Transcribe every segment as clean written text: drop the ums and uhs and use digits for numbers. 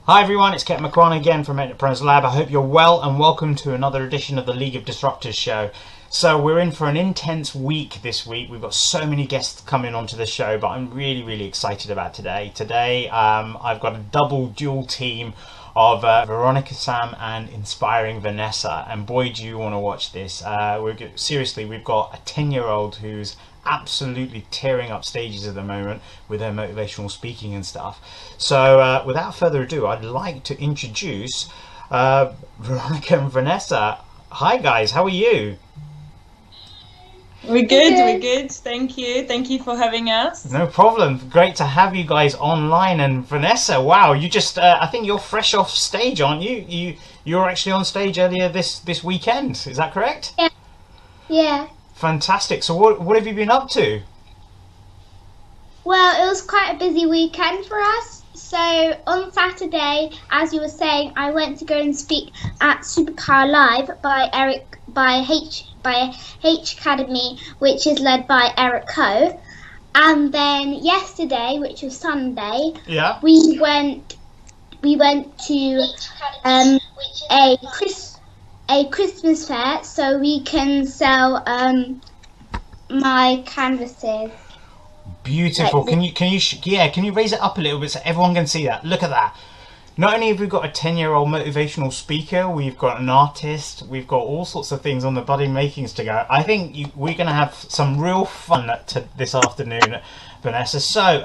Hi everyone, it's Ketan Makwana again from Enterprise Lab. I hope you're well and welcome to another edition of the League of Disruptors show. So we're in for an intense week this week. We've got so many guests coming onto the show, but I'm really excited about today. Today I've got a dual team of Veronica Sam and Inspiring Vanessa, and boy do you want to watch this. Seriously, we've got a 10-year-old who's absolutely tearing up stages at the moment with her motivational speaking and stuff. So without further ado, I'd like to introduce Veronica and Vanessa. Hi guys, how are you? We're good. Thank you for having us. No problem. Great to have you guys online. And Vanessa, wow, you just I think you're fresh off stage, aren't you? You were actually on stage earlier this weekend, is that correct? Yeah. Fantastic. So what have you been up to? Well, it was quite a busy weekend for us. So on Saturday, as you were saying, I went to go and speak at Superpower Live by H Academy, which is led by Eric Coe. And then yesterday, which was Sunday, we went to a Christmas fair so we can sell my canvases. Beautiful. Can you raise it up a little bit so everyone can see that? Look at that. Not only have we got a 10-year-old motivational speaker, we've got an artist, we've got all sorts of things on the budding makings to go. I think we're going to have some real fun this afternoon, Vanessa. So,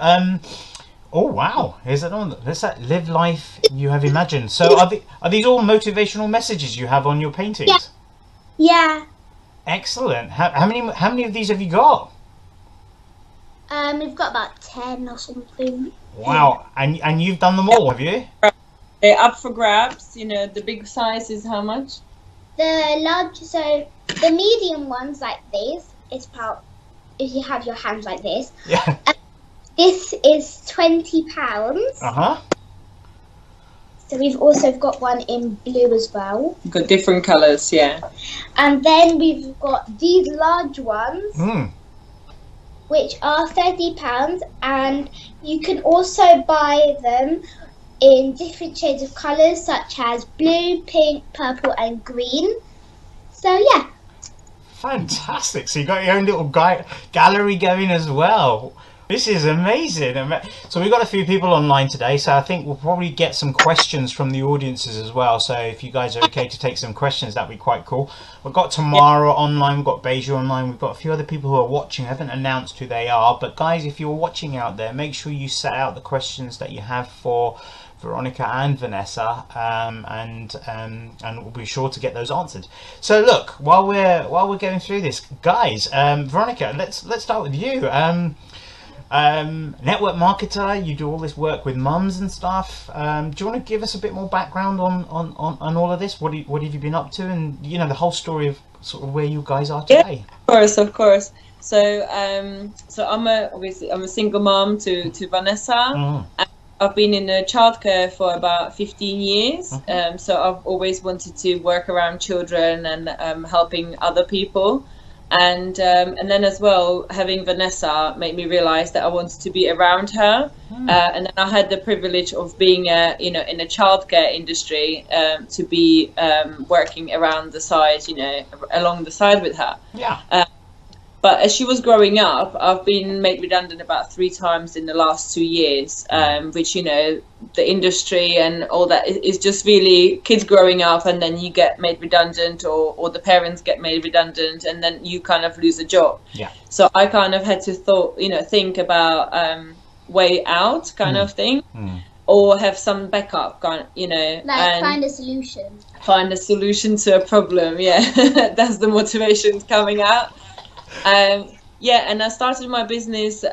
oh wow, is it on? There's that live life you have imagined. So are these all motivational messages you have on your paintings? Yeah. Excellent. How many of these have you got? We've got about 10 or something. Wow, and you've done them all, have you? They're up for grabs. You know, the big size is how much? The medium ones like this is about, if you have your hands like this. Yeah. This is £20. So we've also got one in blue as well. We've got different colours, yeah. And then we've got these large ones, which are £30, and you can also buy them in different shades of colours, such as blue, pink, purple, and green. So yeah. Fantastic. So you got your own little gallery going as well. This is amazing. So we've got a few people online today, so I think we'll probably get some questions from the audiences as well. So if you guys are okay to take some questions, that'd be quite cool. We've got Tamara online, we've got Beja online, we've got a few other people who are watching. I haven't announced who they are, but guys, if you're watching out there, make sure you set out the questions that you have for Veronica and Vanessa, and we'll be sure to get those answered. So look, while we're going through this, guys, Veronica, let's start with you. Network marketer, you do all this work with mums and stuff. Do you want to give us a bit more background on all of this? What have you been up to, and the whole story of sort of where you guys are today? Yeah, of course. So I'm a single mom to Vanessa. I've been in childcare for about 15 years. So I've always wanted to work around children and helping other people. And then as well, having Vanessa made me realize that I wanted to be around her. And then I had the privilege of being in a childcare industry, to be working around the side, along the side with her. Yeah. But as she was growing up, I've been made redundant about 3 times in the last 2 years, which, the industry and all that is just really kids growing up, and then you get made redundant or the parents get made redundant, and then you kind of lose a job. Yeah. So I kind of had to think about way out kind of thing, or have some backup, find a solution. Find a solution to a problem. Yeah, that's the motivation coming out. And I started my business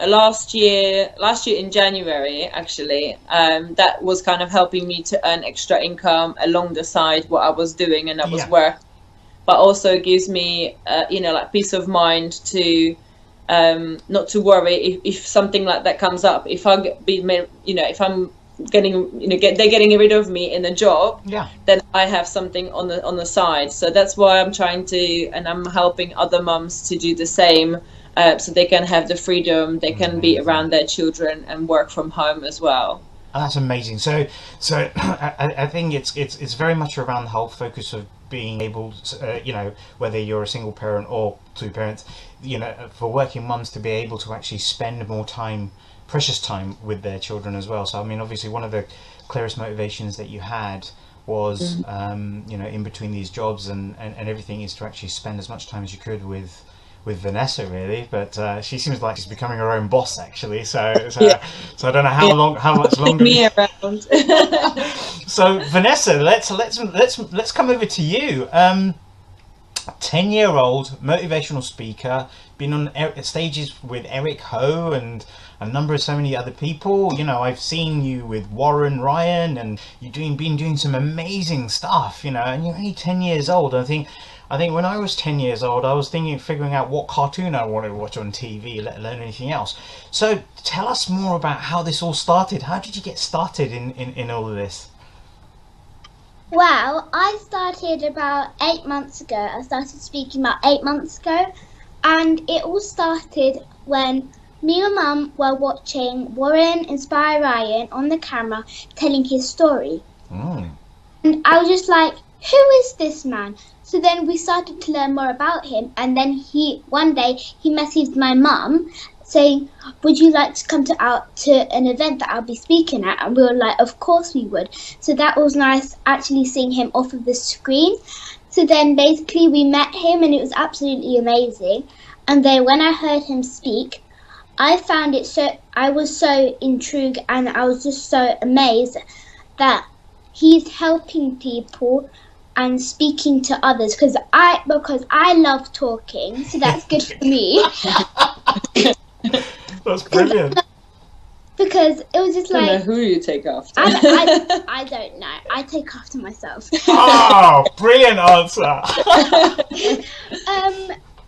last year in January, actually. That was kind of helping me to earn extra income along the side what I was doing, and I was working, but also gives me peace of mind to not to worry if something like that comes up. If if I'm they're getting rid of me in a job, then I have something on the side. So that's why I'm trying to, and I'm helping other mums to do the same, so they can have the freedom, they can be around their children and work from home as well. That's amazing. So I think it's very much around the whole focus of being able to, whether you're a single parent or two parents, for working mums to be able to actually spend more time, precious time with their children as well. So I mean, obviously one of the clearest motivations that you had was, in between these jobs and everything, is to actually spend as much time as you could with Vanessa, really. But she seems like she's becoming her own boss, actually. So I don't know how much longer. Me around. So Vanessa, let's come over to you. 10-year-old motivational speaker, been on stages with Eric Ho and so many other people. I've seen you with Warren Ryan, and you've been doing some amazing stuff. And you're only 10 years old. I think when I was 10 years old, I was figuring out what cartoon I wanted to watch on TV, let alone anything else. So tell us more about how this all started. How did you get started in all of this? Well, I started about 8 months ago. I started speaking about 8 months ago, and it all started when me and Mum were watching Warren Inspire Ryan on the camera telling his story. And I was just like, who is this man? So then we started to learn more about him, and then one day he messaged my mum saying, would you like to come to an event that I'll be speaking at? And we were like, of course we would. So that was nice, actually seeing him off of the screen. So then basically we met him, and it was absolutely amazing. And then when I heard him speak, I was so intrigued, and I was just so amazed that he's helping people and speaking to others, because I love talking, so that's good for me. That's brilliant. Because it was just I like, don't know who you take after. I don't know. I take after myself. Oh, brilliant answer.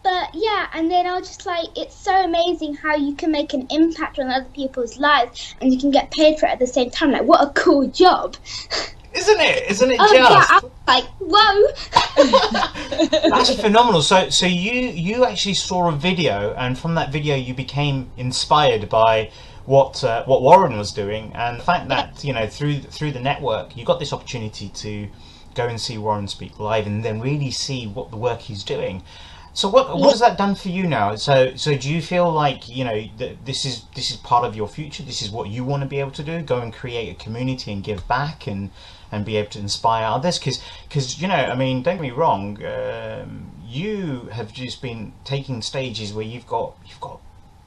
But yeah, and then I was just like, it's so amazing how you can make an impact on other people's lives, and you can get paid for it at the same time. Like, what a cool job. Isn't it just? Yeah, I was like, whoa. That's phenomenal. So you actually saw a video, and from that video you became inspired by what Warren was doing, and the fact that through the network you got this opportunity to go and see Warren speak live, and then really see what the work he's doing. So what has that done for you now? So do you feel like that this is part of your future? This is what you want to be able to do: go and create a community and give back and be able to inspire others? Because I mean, don't get me wrong, you have just been taking stages where you've got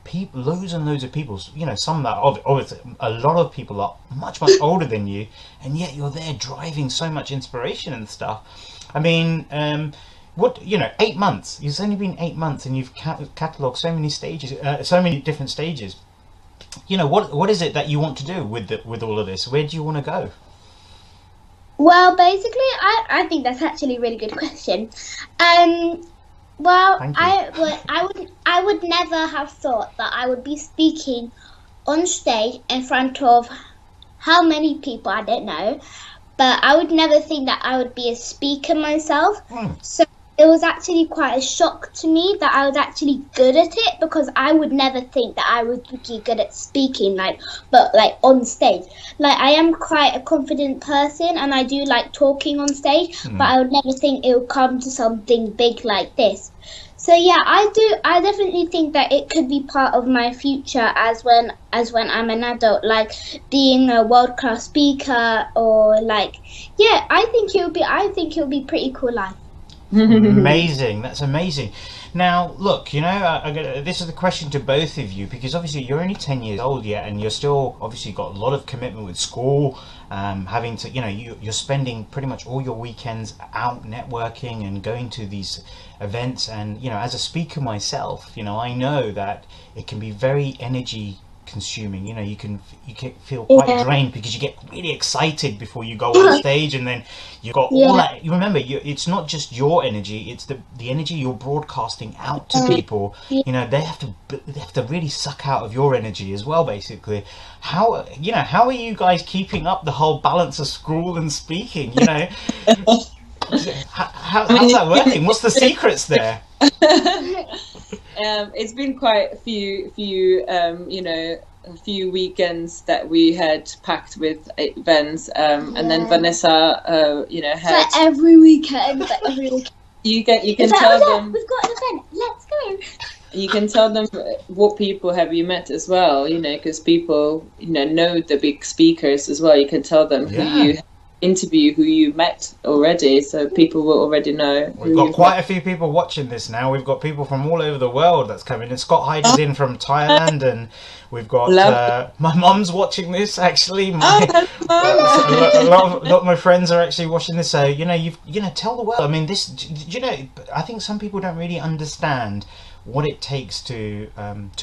people, loads and loads of people. Some that obviously a lot of people are much older than you, and yet you're there driving so much inspiration and stuff. I mean, 8 months. It's only been 8 months, and you've catalogued so many stages, so many different stages. What is it that you want to do with all of this? Where do you want to go? Well, basically, I think that's actually a really good question. Well, I would never have thought that I would be speaking on stage in front of how many people, I don't know, but I would never think that I would be a speaker myself. So it was actually quite a shock to me that I was actually good at it, because I would never think that I would be good at speaking, but on stage. I am quite a confident person, and I do like talking on stage, but I would never think it would come to something big like this. So yeah, I definitely think that it could be part of my future as when I'm an adult, being a world-class speaker, or I think it would be pretty cool life. Amazing. That's amazing. Now, look, this is the question to both of you, because obviously you're only 10 years old yet, and you're still obviously got a lot of commitment with school, having to, you're spending pretty much all your weekends out networking and going to these events. And, as a speaker myself, I know that it can be very energy consuming. You can feel quite drained, because you get really excited before you go on stage, and then you've got all that. You remember, it's not just your energy, it's the energy you're broadcasting out to people. They have to really suck out of your energy as well, basically. How are you guys keeping up the whole balance of school and speaking? How's that working? What's the secrets there? It's been quite a few a few weekends that we had packed with events, and then Vanessa, you know, had like every weekend. Like every weekend. You can Like, tell oh, them. we've got an event. Let's go. You can tell them what people have you met as well, you know, because people, you know the big speakers as well. You can tell them who you interview, who you met already, so people will already know. We've got quite a few people watching this now. We've got people from all over the world that's coming in. Scott Hyde is in from Thailand, and we've got my mum's watching this actually. A lot of my friends are actually watching this. So tell the world. I mean, I think some people don't really understand what it takes to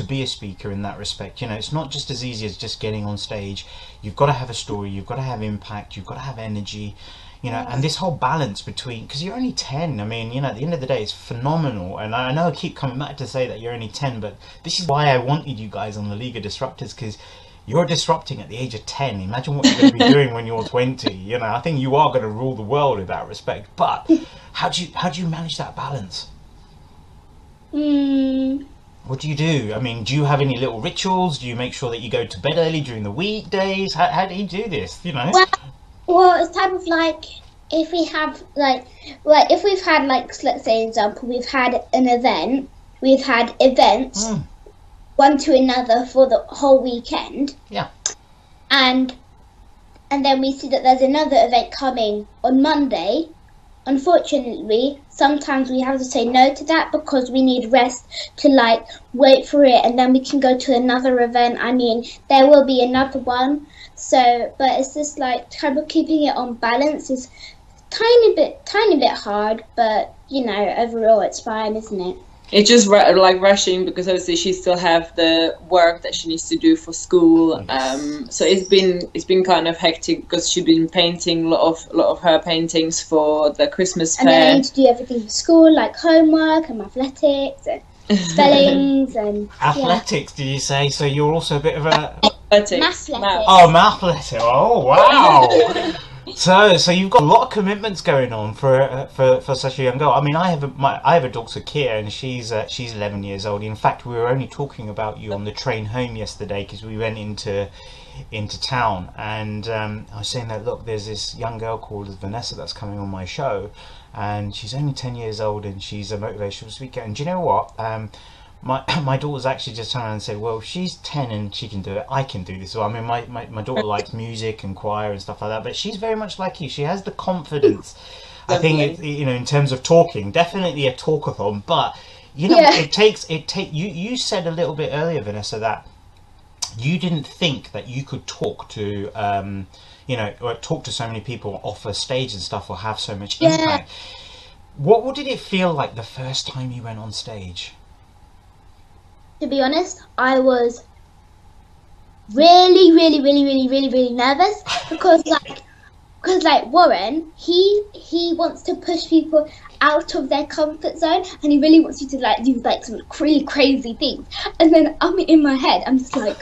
be a speaker in that respect. You know, it's not just as easy as just getting on stage. You've got to have a story, you've got to have impact, you've got to have energy, you know, and this whole balance between, because you're only 10, I mean, you know, at the end of the day, it's phenomenal. And I know I keep coming back to say that you're only 10, but this is why I wanted you guys on the League of Disruptors, because you're disrupting at the age of 10. Imagine what you're going to be doing when you're 20. You know, I think you are going to rule the world in that respect. But how do you manage that balance? What do you do? I mean, do you have any little rituals? Do you make sure that you go to bed early during the weekdays? How do you do this? You know. Well, it's type of like if we have like if we've had like, let's say example, we've had an event. We've had events one to another for the whole weekend. Yeah. And then we see that there's another event coming on Monday. Unfortunately, sometimes we have to say no to that because we need rest to like wait for it, and then we can go to another event. I mean, there will be another one. So, but it's just like kind of keeping it on balance is tiny bit hard, but you know, overall it's fine, isn't it? It's just like rushing because obviously she still have the work that she needs to do for school. So it's been kind of hectic because she's been painting a lot of her paintings for the Christmas fair. And then I need to do everything for school, like homework and athletics and spellings and athletics. Did you say? So you're also a bit of a mathletics. Oh, mathletics. Oh, wow. So you've got a lot of commitments going on for such a young girl. I mean, I have a daughter, Kia, and she's 11 years old. In fact, we were only talking about you on the train home yesterday because we went into town, and I was saying that, look, there's this young girl called Vanessa that's coming on my show, and she's only 10 years old, and she's a motivational speaker. And do you know what? My daughter's actually just turned around and said, well, if she's 10 and she can do it, I can do this. So I mean, my daughter likes music and choir and stuff like that, but she's very much like you. She has the confidence. I think in terms of talking, definitely a talkathon, but you know, you said a little bit earlier, Vanessa, that you didn't think that you could talk to or talk to so many people off a stage and stuff, or have so much impact. What did it feel like the first time you went on stage? To be honest, I was really nervous because Warren, he wants to push people out of their comfort zone, and he really wants you to like do like some really crazy things. And then I'm in my head, I'm just like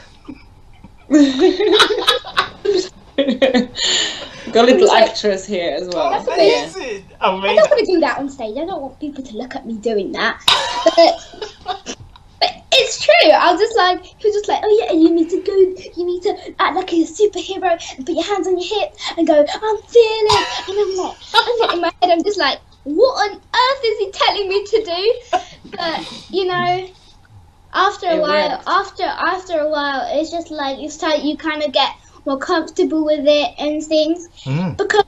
got a little actress here as well. Amazing. I don't want to do that on stage. I don't want people to look at me doing that. But it's true. He was just like, oh yeah, you need to act like a superhero and put your hands on your hips and go, I'm feeling. And I'm like, in my head, I'm just like, what on earth is he telling me to do? But you know, after a while, it's just like you kind of get more comfortable with it and things. Because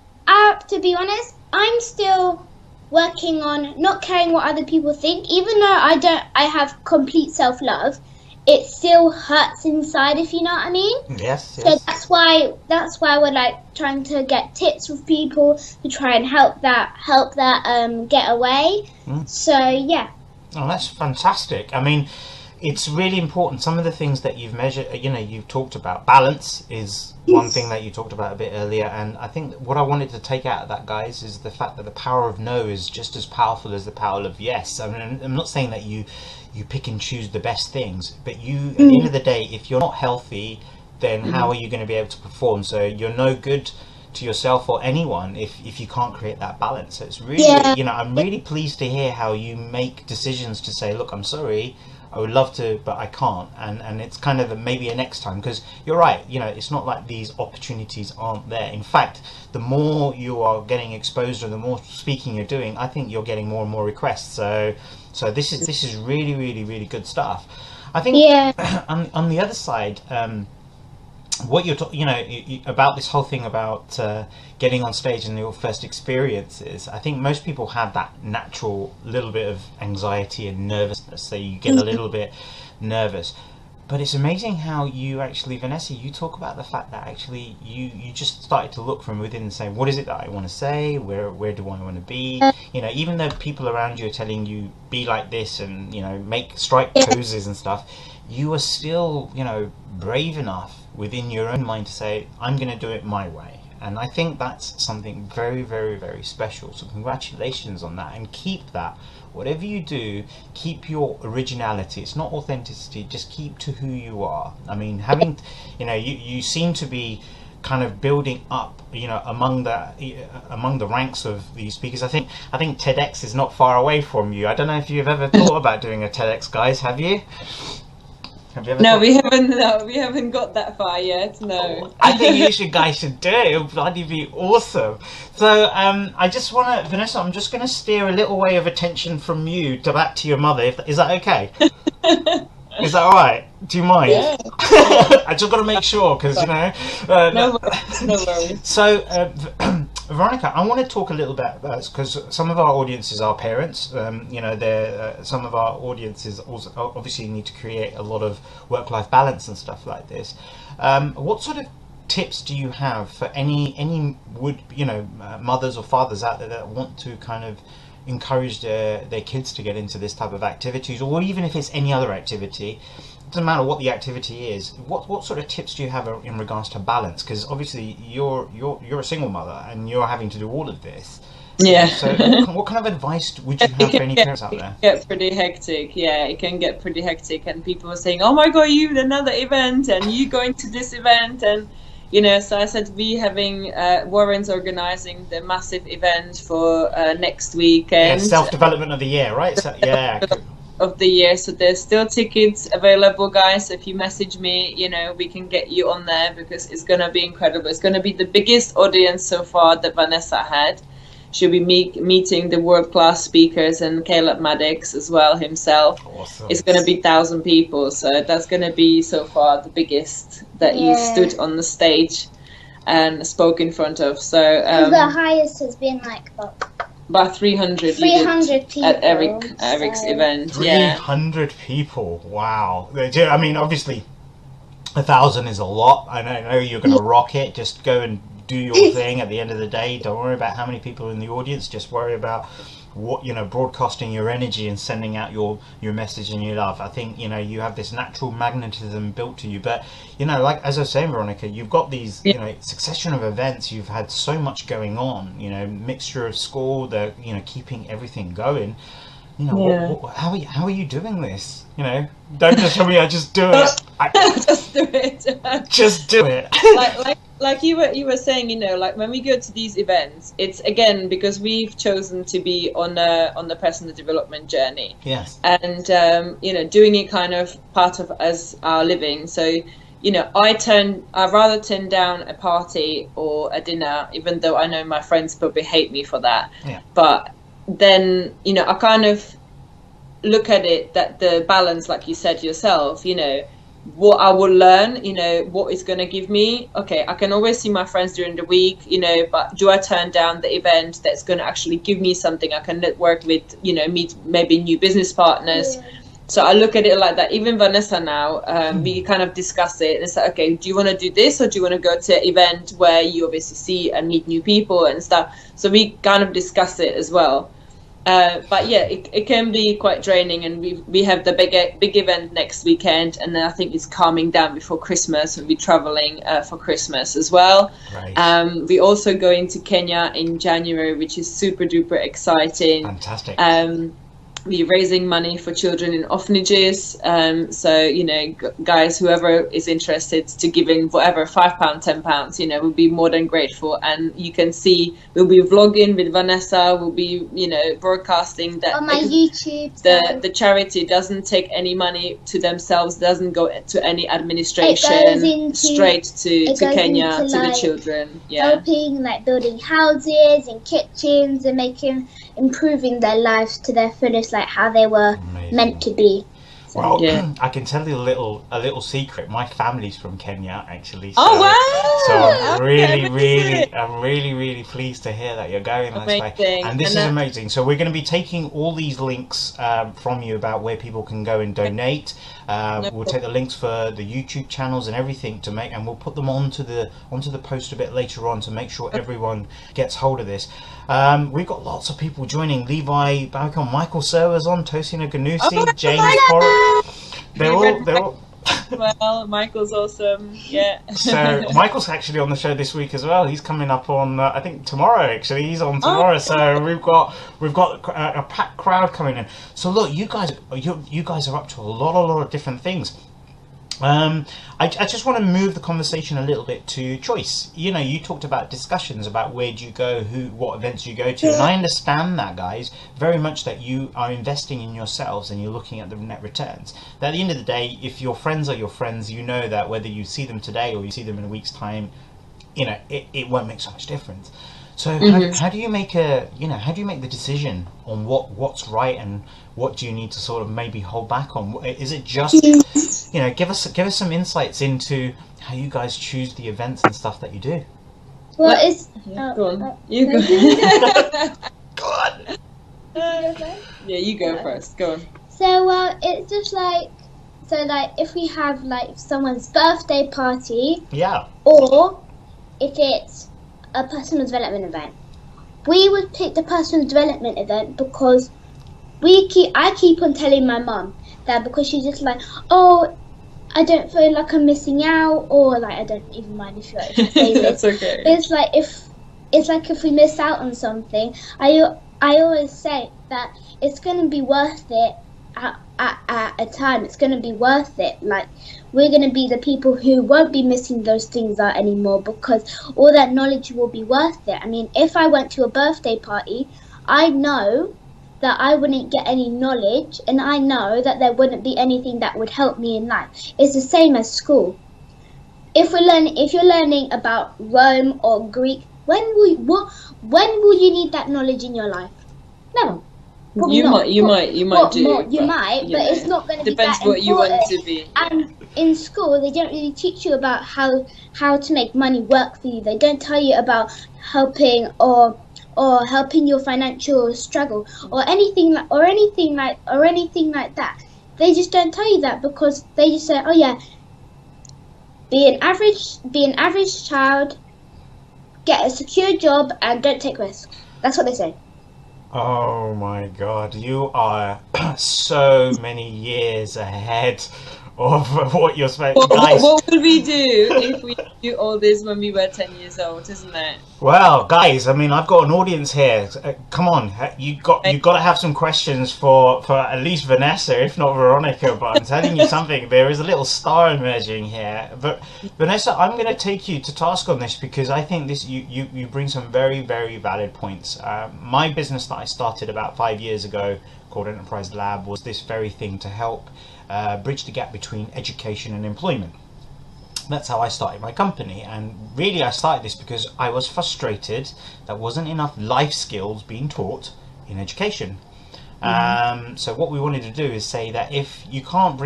to be honest, I'm still working on not caring what other people think. Even though I have complete self-love, it still hurts inside, if you know what I mean. Yes. So that's why we're like trying to get tips with people to try and help that get away. So yeah. Oh, that's fantastic. I mean, it's really important. Some of the things that you've measured, you've talked about. Balance is one thing that you talked about a bit earlier, and I think what I wanted to take out of that, guys, is the fact that the power of no is just as powerful as the power of yes. I mean, I'm not saying that you pick and choose the best things, but at the end of the day, if you're not healthy, then how are you going to be able to perform? So you're no good to yourself or anyone if you can't create that balance. So it's really, I'm really pleased to hear how you make decisions to say, look, I'm sorry, I would love to, but I can't. And it's kind of maybe a next time, because you're right, you know, it's not like these opportunities aren't there. In fact, the more you are getting exposed or the more speaking you're doing, I think you're getting more and more requests. So this is really, really, really good stuff. I think on the other side, what you're talking, you know, about this whole thing about getting on stage and your first experiences, I think most people have that natural little bit of anxiety and nervousness, so you get a little bit nervous. But it's amazing how you actually, Vanessa, you talk about the fact that actually you just started to look from within and say, what is it that I want to say? Where do I want to be? You know, even though people around you are telling you be like this and, you know, strike poses and stuff, you are still, you know, brave enough within your own mind to say, I'm going to do it my way. And I think that's something very, very, very special. So congratulations on that, and keep that. Whatever you do, keep your originality. It's not authenticity, just keep to who you are. I mean, having, you know, you seem to be kind of building up, you know, among the ranks of these speakers. I think TEDx is not far away from you. I don't know if you've ever thought about doing a TEDx, guys. Have you? No, we haven't. No, we haven't got that far yet. No. I think you guys should do it. It would bloody be awesome. So, I just want to, Vanessa, I'm just going to steer a little way of attention from you back to your mother. Is that okay? Is that all right? Do you mind? Yeah. I just got to make sure, because you know. No worries. So, Veronica, I want to talk a little bit about, because some of our audiences are parents. You know, some of our audiences also obviously need to create a lot of work-life balance and stuff like this. What sort of tips do you have for any mothers or fathers out there that want to kind of encourage their kids to get into this type of activities, or even if it's any other activity? It doesn't matter what the activity is. What sort of tips do you have in regards to balance? Because obviously you're a single mother and you're having to do all of this. Yeah. So what kind of advice would you have for any parents out there? It can get pretty hectic. Yeah, it can get pretty hectic, and people are saying, "Oh my God, you another event, and you going to this event," and you know. So I said we having Warren's organising the massive event for next weekend. Yeah, self-development of the year, right? So, yeah. Of the year, so there's still tickets available, guys. So if you message me, you know, we can get you on there, because it's gonna be incredible. It's gonna be the biggest audience so far that Vanessa had. She'll be meeting the world-class speakers and Caleb Maddox as well himself. Awesome. It's gonna be 1,000 people, so that's gonna be so far the biggest that you stood on the stage and spoke in front of. So the highest has been like about 300 people at Eric's event. 300 people. Wow. I mean, obviously 1,000 is a lot. I know you're going to rock it. Just go and do your thing. At the end of the day, don't worry about how many people are in the audience. Just worry about what, you know, broadcasting your energy and sending out your message and your love. I think, you know, you have this natural magnetism built to you. But, you know, like as I was saying, Veronica, you've got these, you know, succession of events. You've had so much going on, you know, mixture of school, you know, keeping everything going. You know, how are you doing this? You know, don't just tell me I just do it. Just do it. Just do it. Like you were saying, you know, like when we go to these events, it's again because we've chosen to be on the personal development journey. Yes. And you know, doing it kind of part of as our living. So, you know, I'd rather turn down a party or a dinner, even though I know my friends probably hate me for that. Yeah. But then, you know, I kind of look at it that the balance, like you said yourself, you know, what I will learn, you know, what it's going to give me. Okay, I can always see my friends during the week, you know, but do I turn down the event that's going to actually give me something I can network with, you know, meet maybe new business partners? Yeah. So I look at it like that. Even Vanessa now, we kind of discuss it and say, okay, do you want to do this, or do you want to go to an event where you obviously see and meet new people and stuff? So we kind of discuss it as well. But yeah, it can be quite draining, and we have the big event next weekend, and then I think it's calming down before Christmas. We'll be traveling for Christmas as well. Right. We also going to Kenya in January, which is super duper exciting. Fantastic. we're raising money for children in orphanages. So, you know, guys, whoever is interested to giving whatever, £5, £10, you know, we'll be more than grateful. And you can see we'll be vlogging with Vanessa. We'll be, you know, broadcasting that on my YouTube. The charity doesn't take any money to themselves, doesn't go to any administration, straight to Kenya, to the children. Yeah, helping, like building houses and kitchens and improving their lives to their fullest, like how they were meant to be. So, well, yeah. I can tell you a little secret. My family's from Kenya, actually. So, oh wow! So I'm really pleased to hear that you're going this way. And this is amazing. So we're going to be taking all these links from you about where people can go and donate. We'll take the links for the YouTube channels and everything to make, and we'll put them onto the post a bit later on to make sure everyone gets hold of this. We've got lots of people joining. Levi Balcon, Michael Server's on, Tosina Ganusi, James Porritt. They're all. Well, Michael's awesome. Yeah. So Michael's actually on the show this week as well. He's coming up on I think tomorrow. Actually, he's on tomorrow. So we've got a packed crowd coming in. So look, you guys are up to a lot of different things. I just want to move the conversation a little bit to choice. You know, you talked about discussions about where do you go, what events you go to, and I understand that, guys, very much that you are investing in yourselves and you're looking at the net returns. That at the end of the day, if your friends are your friends, you know that whether you see them today or you see them in a week's time, you know, it won't make so much difference. So how do you make the decision on what's right and what do you need to sort of maybe hold back on? Is it just, you know, give us some insights into how you guys choose the events and stuff that you do? Well, it's go on. You go. Go on. Yeah, you go first. Go on. So it's just like if we have like someone's birthday party, or if it's a personal development event, we would pick the personal development event because I keep on telling my mum that, because she's just like, oh, I don't feel like I'm missing out, or like I don't even mind if you say this. That's okay. But it's like if we miss out on something, I always say that it's gonna be worth it at a time. It's gonna be worth it. Like, we're going to be the people who won't be missing those things out anymore, because all that knowledge will be worth it. I mean, if I went to a birthday party, I know that I wouldn't get any knowledge, and I know that there wouldn't be anything that would help me in life. It's the same as school. If you're learning about Rome or Greek, when will you need that knowledge in your life? Never. You might do. You might, but it's not going to be that important. Depends what you want to be. And in school, they don't really teach you about how to make money work for you. They don't tell you about helping or helping your financial struggle or anything like that. They just don't tell you that, because they just say, oh yeah, be an average child, get a secure job, and don't take risks. That's what they say. Oh my God, you are so many years ahead of what you're supposed to. Guys, what would we do if we do all this when we were 10 years old, isn't it? Well, guys, I mean, I've got an audience here. Come on, you got to have some questions for at least Vanessa, if not Veronica. But I'm telling you something, there is a little star emerging here. But Vanessa, I'm going to take you to task on this, because I think this you bring some very, very valid points. My business that I started about 5 years ago, called Enterprise Lab, was this very thing to help bridge the gap between education and employment. That's how I started my company, and really I started this because I was frustrated that wasn't enough life skills being taught in education. So what we wanted to do is say that if you can't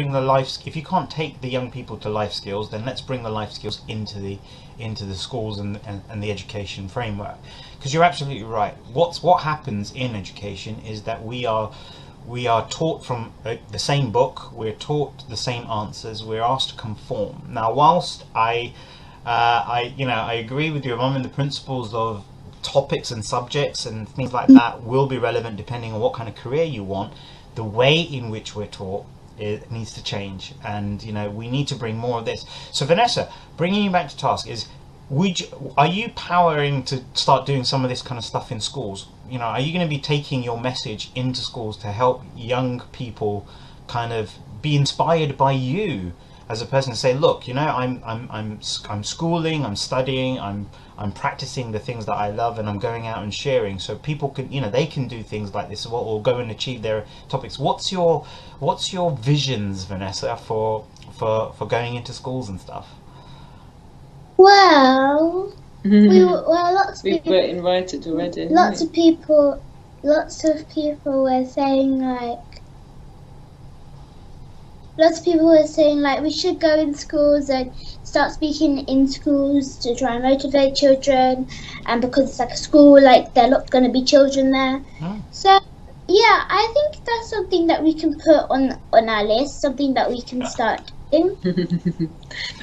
take the young people to life skills, then let's bring the life skills into the schools and the education framework. Because you're absolutely right. What happens in education is that we are taught from the same book, we're taught the same answers, we're asked to conform. Now, whilst I agree with your mum in the principles of topics and subjects and things like that will be relevant depending on what kind of career you want, the way in which we're taught, it needs to change, and we need to bring more of this. So Vanessa, bringing you back to task is, Are you powering to start doing some of this kind of stuff in schools? You know, are you going to be taking your message into schools to help young people kind of be inspired by you as a person, to say, look, you know, I'm schooling, I'm studying, I'm practicing the things that I love, and I'm going out and sharing, so people can, you know, they can do things like this or go and achieve their topics. What's your visions, Vanessa, for going into schools and stuff? Well, lots of We people were invited already. lots of people were saying like we should go in schools and start speaking in schools to try and motivate children, and because it's like a school, like there are not going to be children there. So yeah, I think that's something that we can put on our list, something that we can start doing.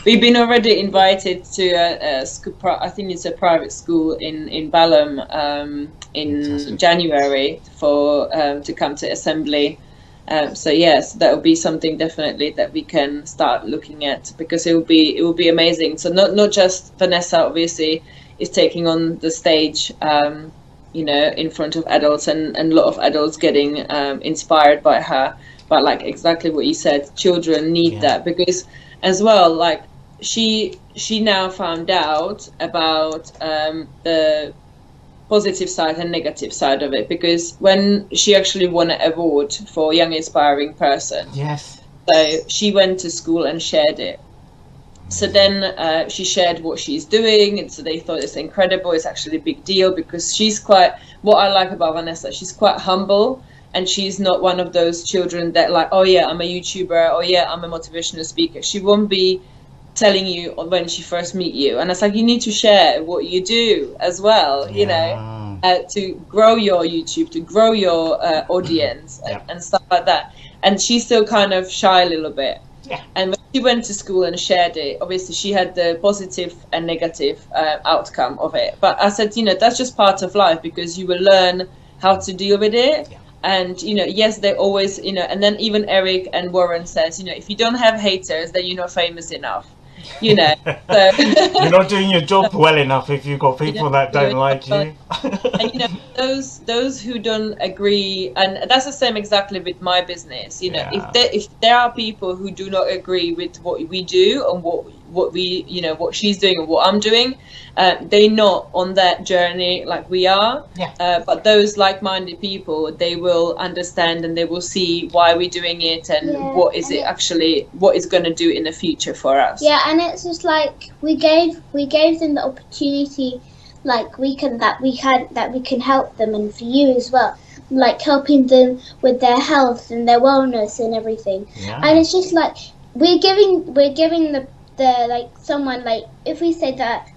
We've been already invited to a school, I think it's a private school in Balham in January for to come to assembly. So yes, that will be something definitely that we can start looking at, because it will be amazing. So not just Vanessa obviously is taking on the stage, you know, in front of adults, and a lot of adults getting inspired by her. But like exactly what you said, children need that, because as well, like she now found out about the positive side and negative side of it, because when she actually won an award for Young Inspiring Person, so she went to school and shared it. So then she shared what she's doing, and so they thought it's incredible. It's actually a big deal, because she's quite, what I like about Vanessa, she's quite humble, and she's not one of those children that like, oh yeah, I'm a YouTuber, oh yeah, I'm a motivational speaker. She won't be telling you when she first meet you, and it's like, you need to share what you do as well, you know, to grow your YouTube, to grow your audience, and stuff like that. And she's still kind of shy a little bit. And when she went to school and shared it, obviously she had the positive and negative outcome of it. But I said, you know, that's just part of life, because you will learn how to deal with it. And, you know, yes, they always, you know, and then even Eric and Warren says, you know, if you don't have haters, then you're not famous enough. You know, so you're not doing your job well enough if you've got people that don't like you. And you know, those who don't agree, and that's the same exactly with my business. You know, if there are people who do not agree with what we do and what we, you know, what she's doing and what I'm doing, they're not on that journey like we are. But those like-minded people, they will understand, and they will see why we're doing it, and what is it actually, what it's going to do in the future for us. And it's just like we gave them the opportunity, like we can help them, and for you as well, like helping them with their health and their wellness and everything. And it's just like we're giving the like someone, like if we say that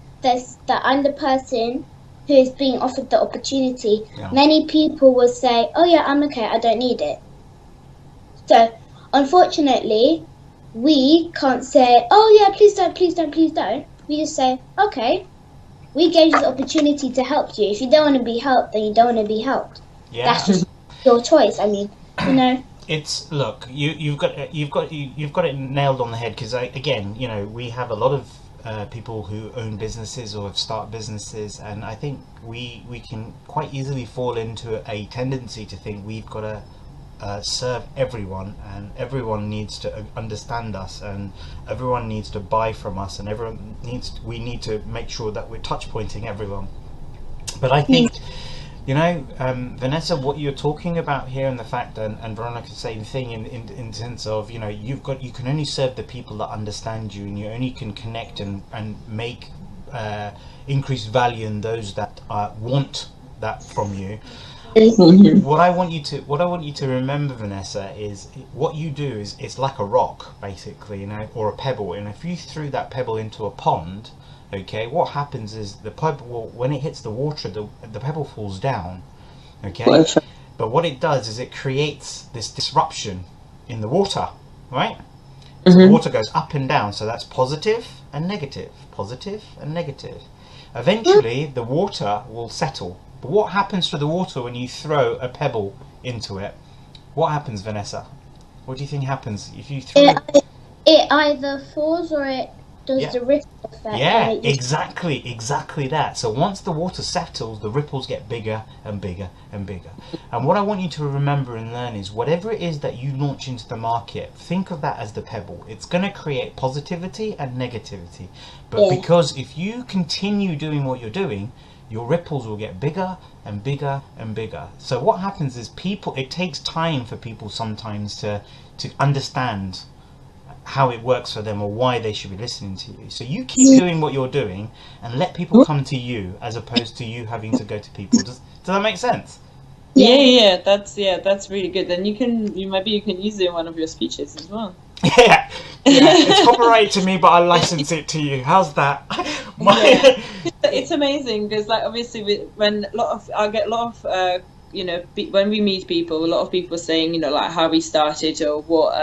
I'm the person who is being offered the opportunity, many people will say, oh yeah, I'm okay, I don't need it. So unfortunately, we can't say, oh yeah, please don't, please don't, please don't. We just say, okay, we gave you the opportunity to help you. If you don't want to be helped, then you don't want to be helped. That's just your choice. I mean, you know. It's, look, you've got it nailed on the head, because again, you know, we have a lot of people who own businesses or have started businesses, and I think we can quite easily fall into a tendency to think we've got to serve everyone, and everyone needs to understand us, and everyone needs to buy from us, and we need to make sure that we're touch pointing everyone. But I think, you know, Vanessa, what you're talking about here, and the fact, and Veronica, same thing, in sense of, you know, you can only serve the people that understand you, and you only can connect and make increased value in those that want that from you. What I want you to remember, Vanessa, is what you do is, it's like a rock, basically, you know, or a pebble, and if you threw that pebble into a pond, okay, what happens is the pebble, when it hits the water, the pebble falls down, okay, but what it does is it creates this disruption in the water, right? So the water goes up and down, so that's positive and negative, positive and negative. Eventually the water will settle. But what happens to the water when you throw a pebble into it? What happens, Vanessa? What do you think happens if you throw it either falls or it does Yeah. the ripple effect. Yeah, and it just- exactly that. So once the water settles, the ripples get bigger and bigger and bigger. And what I want you to remember and learn is whatever it is that you launch into the market, think of that as the pebble. It's going to create positivity and negativity. But Yeah. because if you continue doing what you're doing, your ripples will get bigger and bigger and bigger. So what happens is it takes time for people sometimes to understand how it works for them or why they should be listening to you. So you keep doing what you're doing and let people come to you as opposed to you having to go to people. Does that make sense? Yeah, that's really good. Then maybe you can use it in one of your speeches as well. Yeah, it's copyrighted to me, but I license it to you. How's that? Yeah. It's amazing because, like, obviously, I get a lot of when we meet people, a lot of people saying, like how we started or what.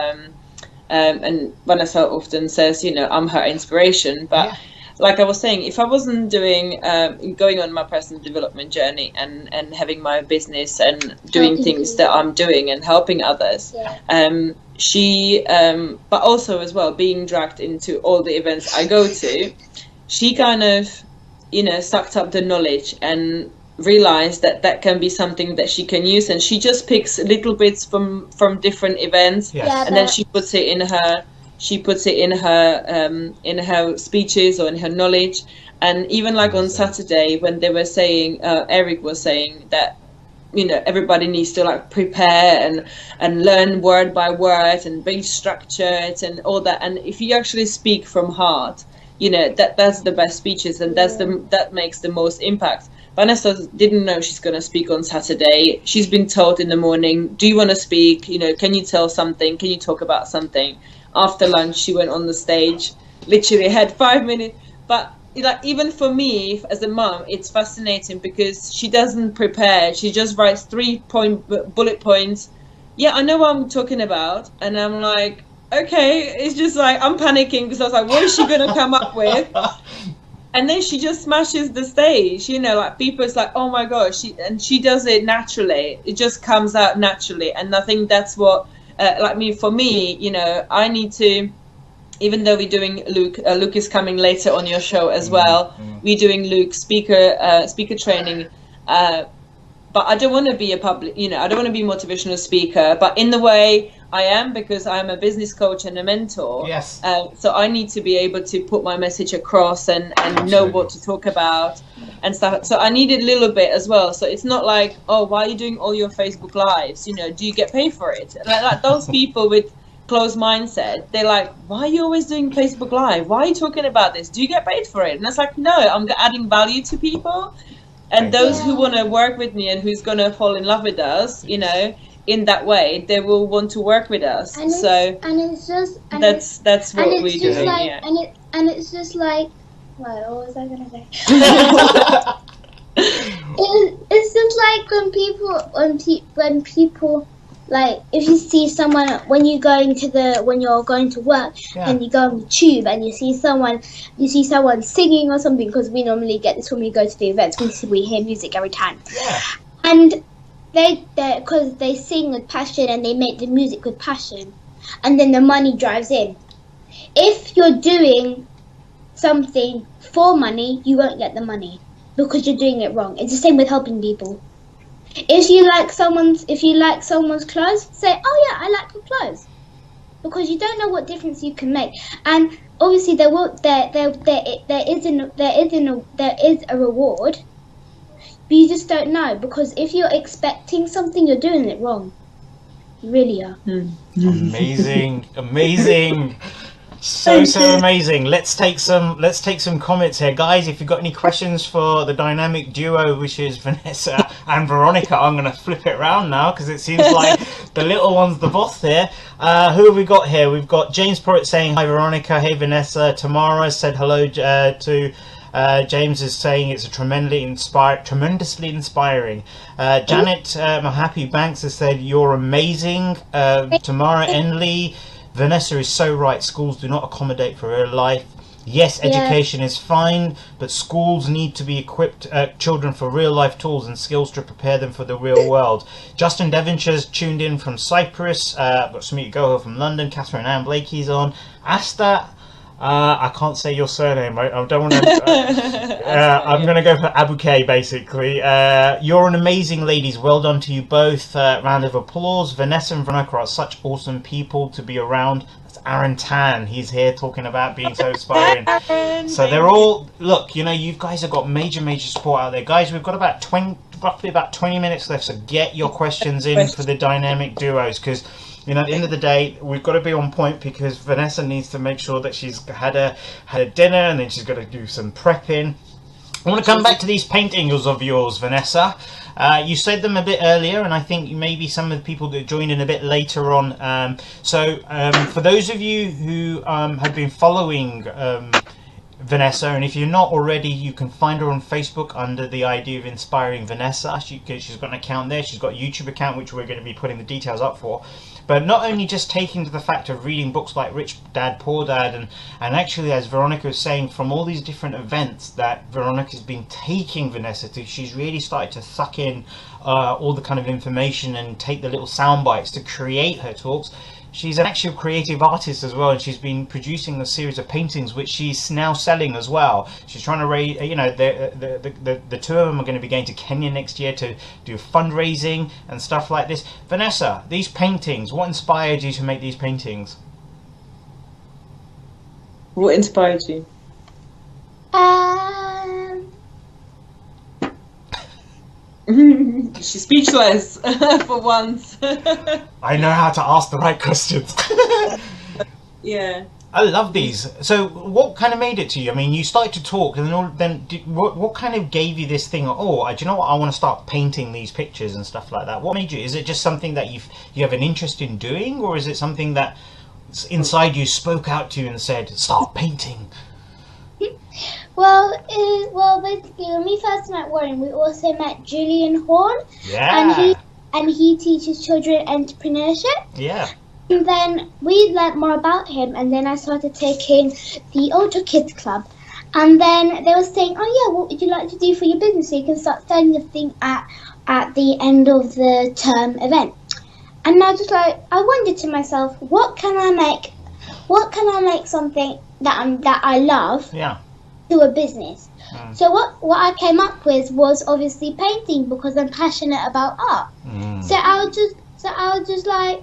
And Vanessa often says, I'm her inspiration. But like I was saying, if I wasn't going on my personal development journey and having my business and doing things that I'm doing and helping others, but also as well being dragged into all the events I go to, she kind of, sucked up the knowledge and realized that can be something that she can use, and she just picks little bits from different events, and then she puts it in her speeches or in her knowledge. And even like on Saturday when they were saying, Eric was saying that everybody needs to like prepare and learn word by word and be structured and all that, and if you actually speak from heart, that's the best speeches, and that makes the most impact. Vanessa didn't know she's going to speak on Saturday. She's been told in the morning, do you want to speak? Can you tell something? Can you talk about something? After lunch, she went on the stage, literally had 5 minutes. But like, even for me as a mom, it's fascinating because she doesn't prepare. She just writes 3-point bullet points. Yeah, I know what I'm talking about. And I'm like, okay, it's just like, I'm panicking because I was like, what is she going to come up with? And then she just smashes the stage, like people, it's like, oh my gosh, she does it naturally. It just comes out naturally. And I think that's what, for me, I need to, even though we're doing Luke is coming later on your show as well. We're doing Luke speaker training. But I don't want to be I don't want to be a motivational speaker, but in the way I am, because I'm a business coach and a mentor. Yes. So I need to be able to put my message across and know what to talk about and stuff. So I need a little bit as well. So it's not like, oh, why are you doing all your Facebook lives? Do you get paid for it? Like those people with closed mindset, they're like, why are you always doing Facebook Live? Why are you talking about this? Do you get paid for it? And it's like, no, I'm adding value to people. And those who want to work with me and who's going to fall in love with us, in that way, they will want to work with us. That's what we do. And it's just like, what was I going to say? It's just like when people like, if you see someone when you're going to work and you go on the tube and you see someone singing or something, because we normally get this when we go to the events, we hear music every time, and because they sing with passion and they make the music with passion, and then the money drives in. If you're doing something for money, you won't get the money because you're doing it wrong. It's the same with helping people. If you like someone's clothes, say, oh yeah, I like your clothes, because you don't know what difference you can make. And obviously there is a reward, but you just don't know, because if you're expecting something, you're doing it wrong. You really are. Amazing. So amazing. Let's take some comments here, guys. If you've got any questions for the dynamic duo, which is Vanessa and Veronica, I'm going to flip it around now because it seems like the little one's the boss here. Who have we got here? We've got James Porritt saying hi, Veronica. Hey, Vanessa. Tamara said hello to. James is saying it's a tremendously inspiring. Janet Mahappy Banks has said you're amazing. Tamara Enley. Vanessa is so right. Schools do not accommodate for real life. Yes, education is fine, but schools need to be equipped children for real life tools and skills to prepare them for the real world. Justin Devonshire's tuned in from Cyprus. I've got Sumit Gohar from London. Catherine Ann Blakey's on. Asta I can't say your surname. I don't want to. I'm going to go for Abuke, basically. You're an amazing ladies. Well done to you both. Round of applause. Vanessa and Veronica are such awesome people to be around. That's Aaron Tan. He's here talking about being so inspiring. So they're all, look, you know, you guys have got major support out there. Guys, we've got roughly about 20 minutes left, so get your questions in for the dynamic duos, because you know, at the end of the day, we've got to be on point, because Vanessa needs to make sure that she's had a dinner, and then she's got to do some prepping. I want to come back to these paintings of yours, Vanessa. You said them a bit earlier, and I think maybe some of the people that joined in a bit later on. For those of you who have been following Vanessa, and if you're not already, you can find her on Facebook under the idea of Inspiring Vanessa. She's got an account there. She's got a YouTube account, which we're going to be putting the details up for. But not only just taking to the fact of reading books like Rich Dad, Poor Dad, and actually, as Veronica was saying, from all these different events that Veronica's been taking Vanessa to, she's really started to suck in all the kind of information and take the little sound bites to create her talks. She's an actual creative artist as well, and she's been producing a series of paintings which she's now selling as well. She's trying to raise, you know, the two of them are going to be going to Kenya next year to do fundraising and stuff like this. Vanessa, these paintings, what inspired you to make these paintings? What inspired you? She's speechless for once. I know how to ask the right questions. Yeah. I love these. So what kind of made it to you? I mean, you started to talk, and what kind of gave you this thing? Oh, do you know what? I want to start painting these pictures and stuff like that. What made you? Is it just something that you have an interest in doing, or is it something that inside you spoke out to you and said, start painting? Well, basically, when we first met Warren, we also met Julian Horn. Yeah. And he teaches children entrepreneurship. Yeah. And then we learnt more about him, and then I started taking the Ultra Kids Club. And then they were saying, oh yeah, what would you like to do for your business? So you can start selling the thing at the end of the term event. And I was just like, I wondered to myself, what can I make? What can I make something that I love? Yeah. To a business. So what I came up with was obviously painting, because I'm passionate about art. So I was just like,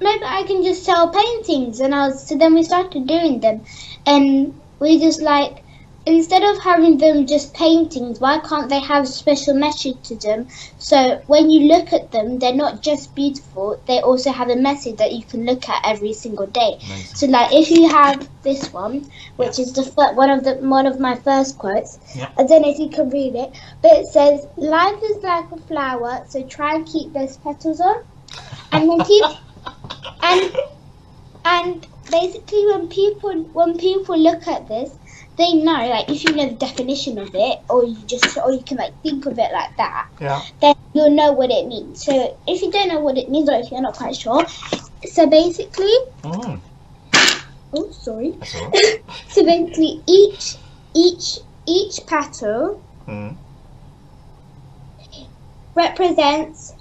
maybe I can just sell paintings, and so then we started doing them, and we just like, instead of having them just paintings, why can't they have a special message to them? So when you look at them, they're not just beautiful, they also have a message that you can look at every single day. Amazing. So like, if you have this one, which is one of my first quotes, I don't know if you can read it, but it says, life is like a flower, so try and keep those petals on. And then and basically when people look at this, they know, like, if you know the definition of it, or you can like think of it like that, then you'll know what it means. So if you don't know what it means, or if you're not quite sure, so basically, so basically each petal represents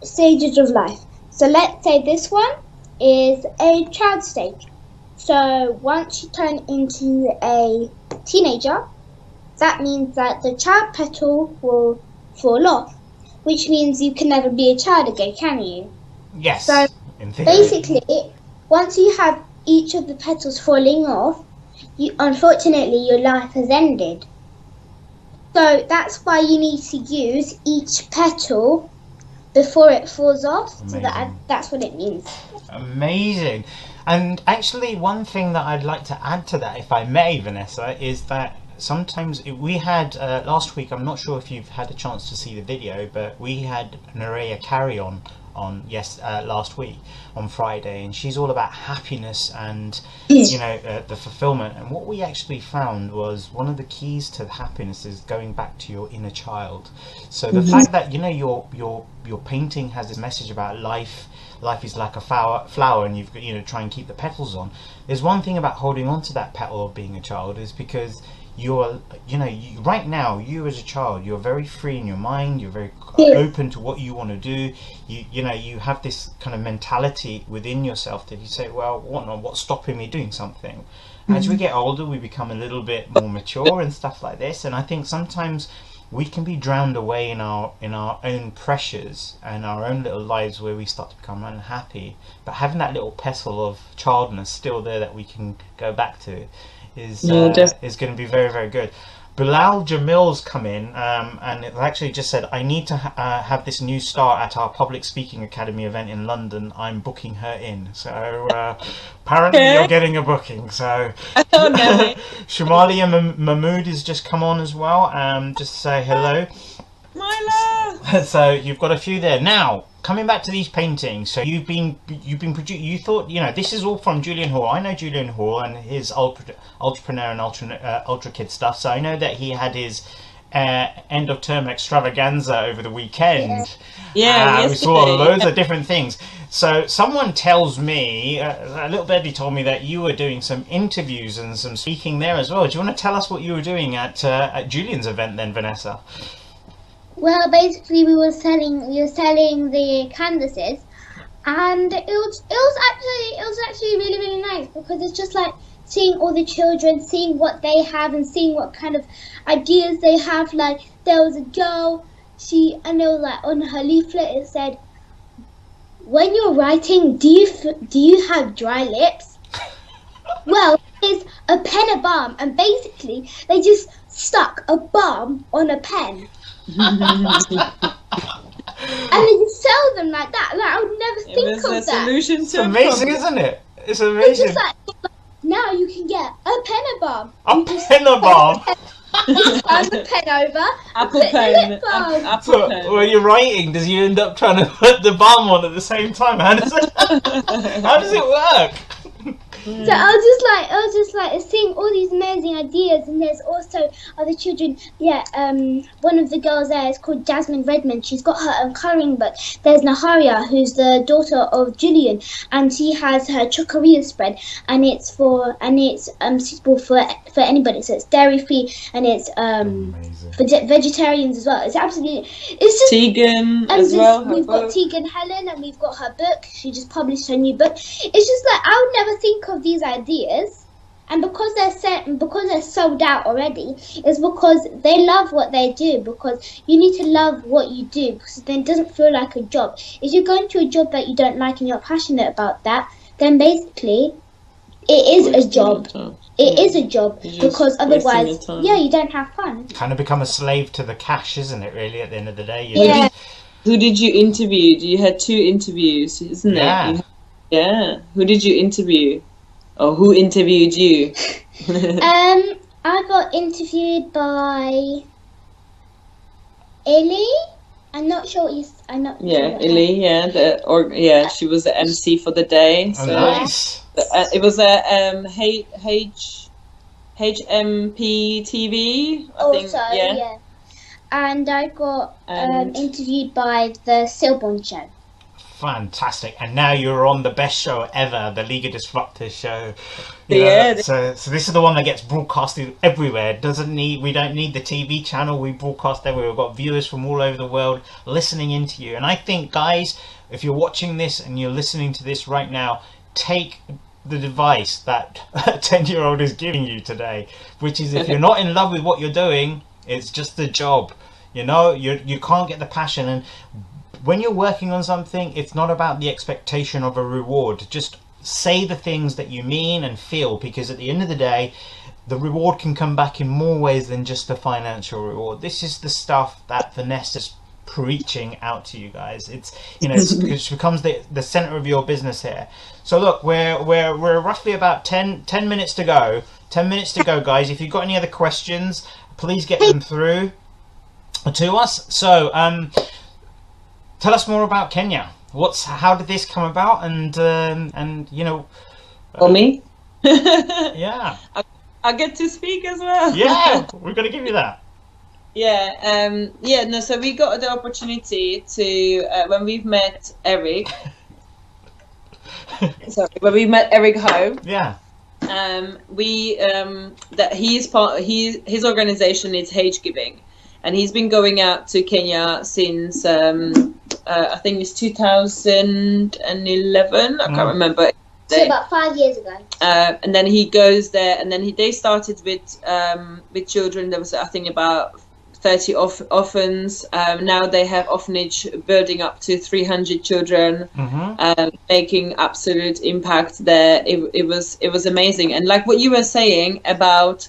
stages of life. So let's say this one is a child stage. So once you turn into a teenager, that means that the child petal will fall off, which means you can never be a child again, can you? Yes. So basically, once you have each of the petals falling off, unfortunately your life has ended. So that's why you need to use each petal before it falls off. Amazing. So that's what it means. Amazing. And actually, one thing that I'd like to add to that, if I may, Vanessa, is that sometimes we had last week, I'm not sure if you've had a chance to see the video, but we had Nerea Carry on last week on Friday, and she's all about happiness and the fulfillment. And what we actually found was one of the keys to happiness is going back to your inner child. So the fact that your painting has this message about life is like a flower, and you've got, try and keep the petals on. There's one thing about holding on to that petal of being a child, is because you're right now, you as a child, you're very free in your mind, you're very open to what you want to do. You have this kind of mentality within yourself that you say, well, what's stopping me doing something? as we get older, we become a little bit more mature and stuff like this. And I think sometimes we can be drowned away in our own pressures and our own little lives where we start to become unhappy. But having that little petal of childness still there that we can go back to is going to be very, very good. Bilal Jamil's come in and it actually just said, I need to have this new star at our Public Speaking Academy event in London. I'm booking her in. So apparently you're getting a booking. So Shamalia Mahmood has just come on as well. Just to say hello. My love. So you've got a few there. Now, coming back to these paintings, so you thought, this is all from Julian Hall. I know Julian Hall and his Ultrapreneur and Ultra Kid stuff. So I know that he had his end of term extravaganza over the weekend. Yeah, we saw loads of different things. So someone tells me, a little birdie told me that you were doing some interviews and some speaking there as well. Do you want to tell us what you were doing at Julian's event then, Vanessa? Well, basically, we were selling the canvases, and it was actually really, really nice, because it's just like seeing all the children, seeing what they have, and seeing what kind of ideas they have. Like, there was a girl, on her leaflet it said, "When you're writing, do you have dry lips?" Well, it's a pen and balm, and basically they just stuck a balm on a pen. And they just sell them like that. Like, I would never think of that. It's amazing, isn't it? It's amazing. It's just like, now you can get a pen and balm. A pen and balm. You turn the pen over. Apple pen. So, when you're writing, does you end up trying to put the balm on at the same time? How does it work? So I was just like seeing all these amazing ideas, and there's also other children. Yeah, one of the girls there is called Jasmine Redmond. She's got her own colouring book. There's Naharia, who's the daughter of Julian, and she has her chocolate spread, and it's suitable for anybody. So it's dairy free, and it's for vegetarians as well. It's just Tegan as well. We've got Tegan Helen, and we've got her book. She just published her new book. It's just like I would never think of these ideas, and because they're sold out already, is because they love what they do. Because you need to love what you do, because then it doesn't feel like a job. If you're going to a job that you don't like and you're passionate about that, then basically it is a job. It is a job, because otherwise, you don't have fun. Kind of become a slave to the cash, isn't it? Really, at the end of the day. Yeah. Who did you interview? You had 2 interviews, isn't it? Yeah. Who did you interview? Or who interviewed you? I got interviewed by Ellie. I'm not sure what Ellie. She was the MC for the day. So nice. It was a HMP TV. I think. Yeah. And I got interviewed by the Silborn Show. Fantastic. And now you're on the best show ever, the League of Disruptors show. So this is the one that gets broadcasted everywhere. We don't need the TV channel. We broadcast everywhere. We've got viewers from all over the world listening into you. And I think, guys, if you're watching this and you're listening to this right now, take the advice that a 10-year-old is giving you today, which is, if you're not in love with what you're doing, it's just a job. You can't get the passion. And when you're working on something, it's not about the expectation of a reward. Just say the things that you mean and feel, because at the end of the day, the reward can come back in more ways than just the financial reward. This is the stuff that Vanessa's preaching out to you guys. It becomes the center of your business here. So look, we're roughly about 10 minutes to go. 10 minutes to go, guys. If you've got any other questions, please get them through to us. So tell us more about Kenya. How did this come about? And for me? Yeah. I get to speak as well. Yeah, we're going to give you that. So we got the opportunity to, when we've met Eric, when we met Eric home. Yeah. His organization is H Giving, and he's been going out to Kenya since, I think it's 2011, I can't remember So about 5 years ago. And then he goes there, and then they started with children. There was, I think, about 30 orphans. Now they have orphanage building up to 300 children, making absolute impact there. It was amazing. And like what you were saying about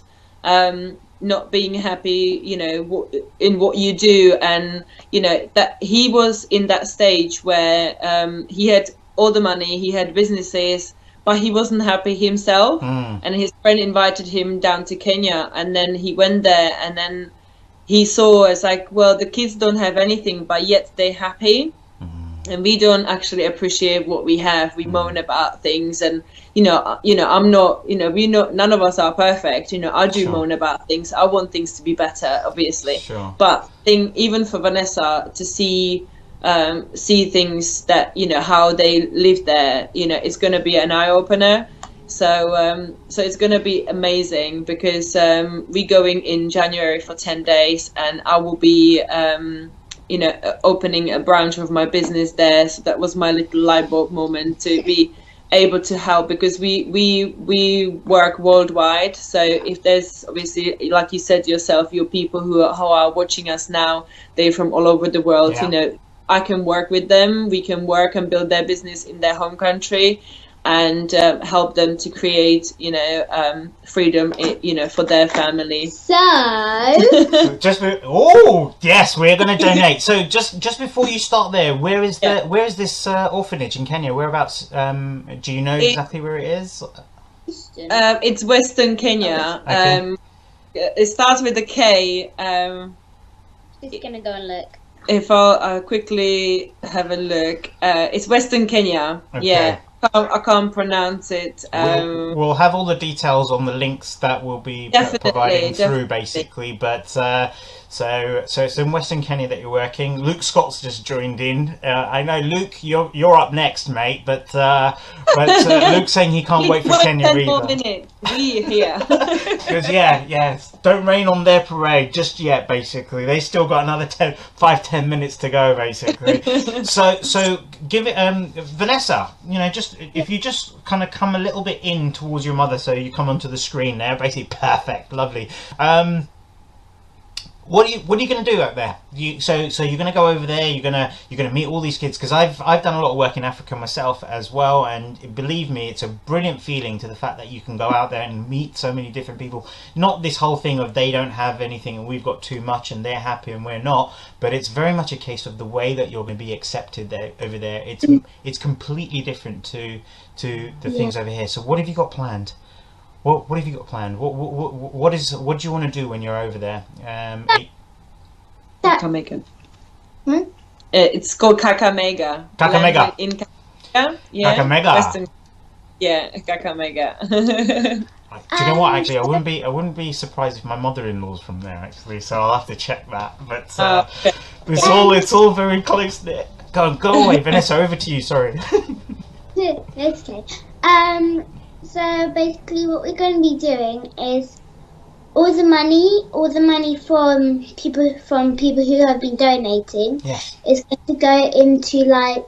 not being happy, you know, in what you do, and you know that he was in that stage where he had all the money, he had businesses, but he wasn't happy himself. And his friend invited him down to Kenya, and then he went there, and then he saw, it's like, well, the kids don't have anything, but yet they're happy. And we don't actually appreciate what we have. We moan about things, and you know, I'm not, you know, none of us are perfect. You know, I do moan about things. I want things to be better, obviously. But even for Vanessa to see things that, you know, how they live there, you know, it's going to be an eye opener. So it's going to be amazing, because we're going in January for 10 days, and I will be you know, opening a branch of my business there. So that was my little light bulb moment, to be able to help, because we work worldwide. So if there's, obviously, like you said yourself, your people who are watching us now, they're from all over the world. You know, I can work with them. We can work and build their business in their home country, and help them to create, you know, freedom, you know, for their family. So yes, we're going to donate. So just before you start there, where is this orphanage in Kenya? Whereabouts? Do you know exactly where it is? It's Western Kenya. Okay. It starts with a K. Just gonna go and look. If I'll quickly have a look, it's Western Kenya. Okay. Yeah. I can't pronounce it. We'll have all the details on the links that we'll be providing through, basically. But so it's in Western Kenya that you're working. Luke Scott's just joined in. I know, Luke, you're up next, mate. But Luke's saying he can't wait for Kenya either. 10 more minutes. We here. Because don't rain on their parade just yet. Basically, they still got another 5-10 minutes to go. Basically, so give it, Vanessa. You know, just if you just kind of come a little bit in towards your mother, so you come onto the screen there. Basically, perfect, lovely. What are you going to do out there? So you're going to go over there. You're going to meet all these kids, because I've done a lot of work in Africa myself as well, and believe me, it's a brilliant feeling to the fact that you can go out there and meet so many different people. Not this whole thing of they don't have anything and we've got too much and they're happy and we're not, but it's very much a case of the way that you're going to be accepted there over there. It's completely different to the things over here. So what have you got planned? What have you got planned? What do you want to do when you're over there? Kakamega. It's called Kakamega. Kakamega. In Kakamega. Yeah. Kakamega. Western, yeah, Kakamega. Do you know what? Actually, I wouldn't be surprised if my mother-in-law's from there. Actually, so I'll have to check that. But it's all very close there. Go away, Vanessa. Over to you. Sorry. It's okay. So basically what we're going to be doing is all the money from people who have been donating is going to go into like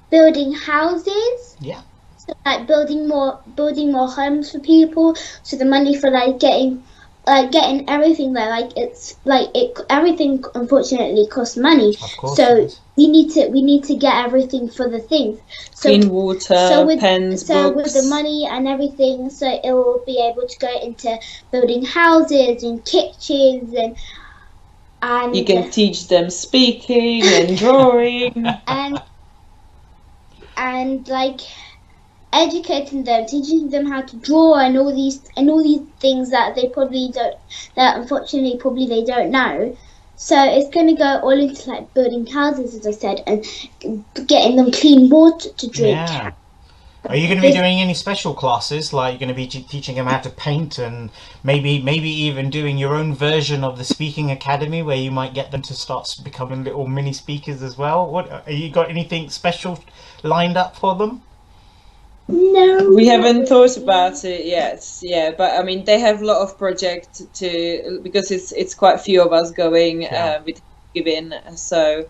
building houses. Yeah. So like building more homes for people. So the money for like getting everything there, everything unfortunately costs money. Of course. So we need to get everything for the things. So, clean water, pens, books. With the money and everything, so it will be able to go into building houses and kitchens and you can teach them speaking and drawing and like educating them, teaching them how to draw and all these things that they probably don't, that unfortunately probably they don't know. So it's going to go all into like building houses, as I said, and getting them clean water to drink. Yeah. Are you going to be doing any special classes? Like you're going to be teaching them how to paint, and maybe even doing your own version of the speaking academy, where you might get them to start becoming little mini speakers as well? What, are you got anything special lined up for them? No, we haven't thought about it yet. Yeah, but I mean, they have a lot of projects because it's quite a few of us going with giving. So